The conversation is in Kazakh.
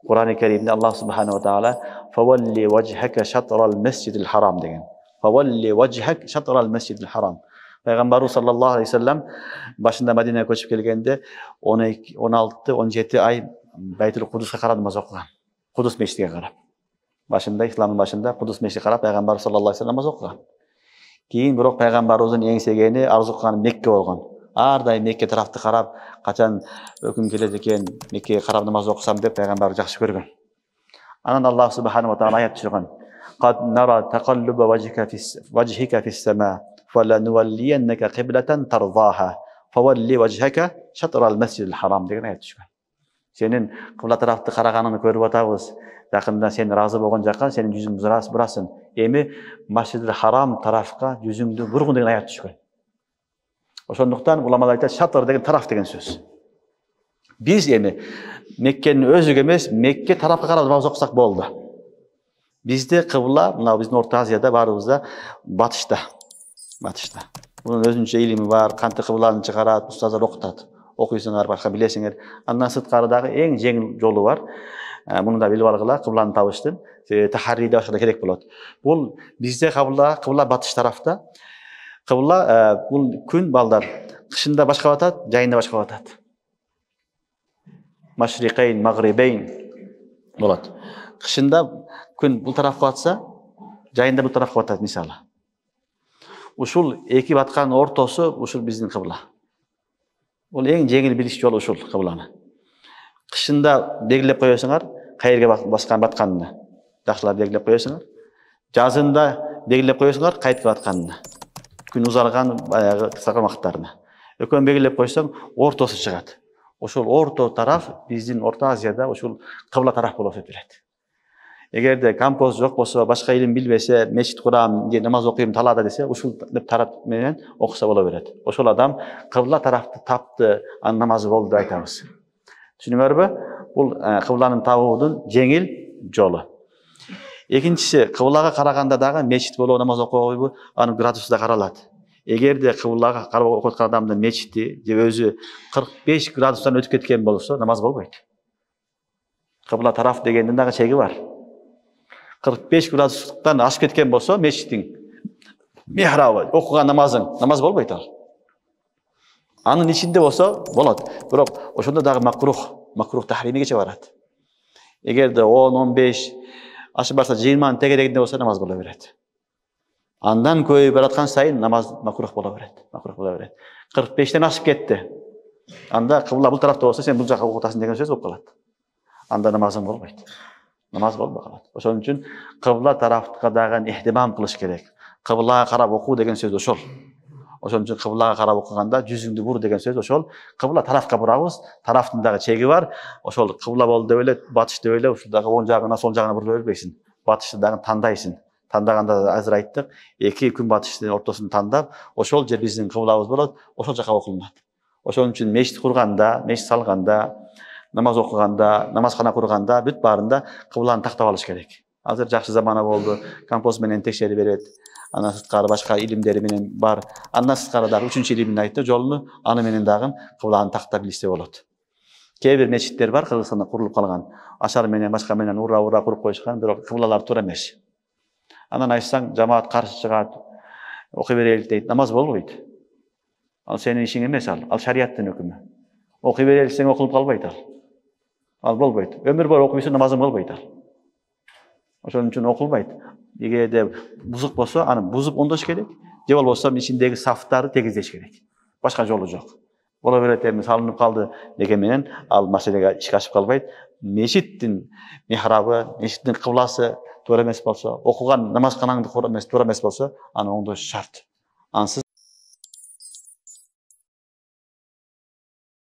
Kur'an-ı Kerim'de Allah Subhanahu ve Teala "Favalli vechheke şatral mescidil haram" деген. "Favalli vechhek şatral mescidil haram." Peygamberimiz sallallahu aleyhi ve sellem başında Medine'ye koşup gelgende 12, 16, 17 ay Beytül Kudüs'e karab namaz okugan. Kudüs meşriğe karab. Başında, İslam'ın başında Kudüs meşriğe karab Peygamber sallallahu aleyhi ve sellem namaz okugan. Keyin biroq Peygamberimizin engsegeni arzu kılgan Mekke bolgan. Arday Mekke tarafты karab, kaçan öküm keledi eken Mekke'ye karab namaz okusam dep Peygamber жақсы көрген. Anan Allah Subhanahu ve Teala ayet düşürgen. "Qad nara taqalluba wajhika fis-sema, falanuwalliyannaka qiblatan tardaha, favalli wajhaka shatral masjidil haram" деген ayet düşürgen. Senin kıbla tarafты karaganını көрүп atабыз. Yakında sen razı bolgan жаққа senin yüzüң burasın. Emi Masjidil Haram tarafka yüzüңdü burgun деген ayet düşürgen. Oşonduktan ulamalar aytат şatır деген taraf деген söz. Biz emi Mekke'nin özüge emes, Mekke tarafka karab namaz okusak boldu. Bizde kıbla, mına bizdin Orta Aziyada barыбызda batışta. Batışta. Bunun özünçe ilimi var, kanты kıblаны çıkarat, ustazlar okutat. Okuysunlar, başka bilesiңер. Andan sırtkarıdagı en жеңил жолу var. Bunu da bilip algıla, kıblаны табыштын. Taharride başka gerek bolot. Bu bizde kıbla batış tarafta. Kıbla bu gün balдар kışında başka batat, jayında başka batat. Maşriqayn, magribayn bolat. Kışında gün bu tarafga batsa, jayında bu tarafga batat misалы. Ушул эки баткан ортосу ушул биздин кыбла. Бул эң жеңил билиш жолу ушул кыбланы. Кышында белгилеп коесуңар, кайерге баскан батканына. Жакшылап белгилеп коесуңар. Жазында белгилеп коесуңар, кайтып батканына. Күн узарган баягы кыска убакыттарына. Экөөнү белгилеп койсоң, ортосу чыгат. Ошол орто тараф биздин Орто Азияда ушул кыбла тараф болуп эсептелет. Эгерде композ жок болсо, башка илим билбесе, мечит курам, намаз окуйм талаада десе, ушул тарап менен окуса боло берет. Ошол адам кыбла тарафты тапты, анын намазы болду деп айтабыз. Түшүнүңөрбү? Бул кыбланын табуудун жеңил жолу. Экинчиси, кыблага караганда дагы мечит болобу, намаз окуйбу, анын градусу да каралат. Эгерде кыблага карап окуп аткан адамдын мечити же өзү 45 градустан өтүп кеткен болсо, намаз болбойт. Кыбла тараф дегендин дагы чеги бар. 45 градустан ашып кеткен болсо, мечиттин михрабы, окуган намазың, намаз болбойт ал. Анын ичинде болсо болот. Бирок ошондо дагы макрух тахримигече барат. Эгерде 10-15 ашып барса 20-нын тегерегинде болсо намаз боло берет. Андан көбөйүп бараткан сайын намаз макрух боло берет. 45тен ашып кетти. Анда кыбла бул тарапта болсо, сен бул жака окутасың деген сөз болуп калат. Анда намазың болбойт. Намаз болбой калат. Ошон үчүн кыбла тарафка дагы ихтимам кылыш керек. Кыблага карап окуу деген сөз ошол. Ошон үчүн кыблага карап окуганда жүзүңдү бур деген сөз ошол. Кыбла тарафка бурабыз, тарафтын дагы чеги бар. Ошол кыбла болду деп эле, батыш деп эле, ушул дагы оң жагына, сол жагына бура бербейсиң. Батышты дагы тандайсың. Тандаганда азыр айттык, эки күн батыштын ортосун тандап, ошол жер биздин кыблабыз болот, ошол жака окулат. Ошон үчүн мечит курганда, мечит салганда, намаз окуганда, намазкана курганда бүт баарында кыбланы тактап алыш керек. Азыр жакшы замана болду, композ менен текшерип берет. Андан сырткары башка илимдери менен бар. Андан сырткары дагы 3-илимин айтты, жолуну аны менен дагы кыбланы тактап билсе болот. Кээ бир мечиттер бар, Кыргызстанда курулуп калган. Ашар менен башка менен ура куруп коюшкан, бирок кыблалар туура эмес. Анан айтсаң, жамаат каршы чыгат, окуй берелик дейт, намаз болбойт. Ал сенин ишиң эмес ал. Ал шариаттын өкүмү. Окуй берелик десең окулуп калбайт ал. Ал болбойт. Өмүр бою окуйсуң, намазың болбойт ал. Ошон үчүн окулбайт. Эгерде бузук болсо, аны бузуп оңдош керек. Же болбосо ичиндеги сафтарды тегиздеш керек. Башка жолу жок. Боло берет эми салынып калды деген менен ал маселеге ишке ашып калбайт. Мечиттин михрабы, мечиттин кыбласы туура эмес болсо, окуган намазканаңды туура эмес болсо, аны оңдош шарт. Ансыз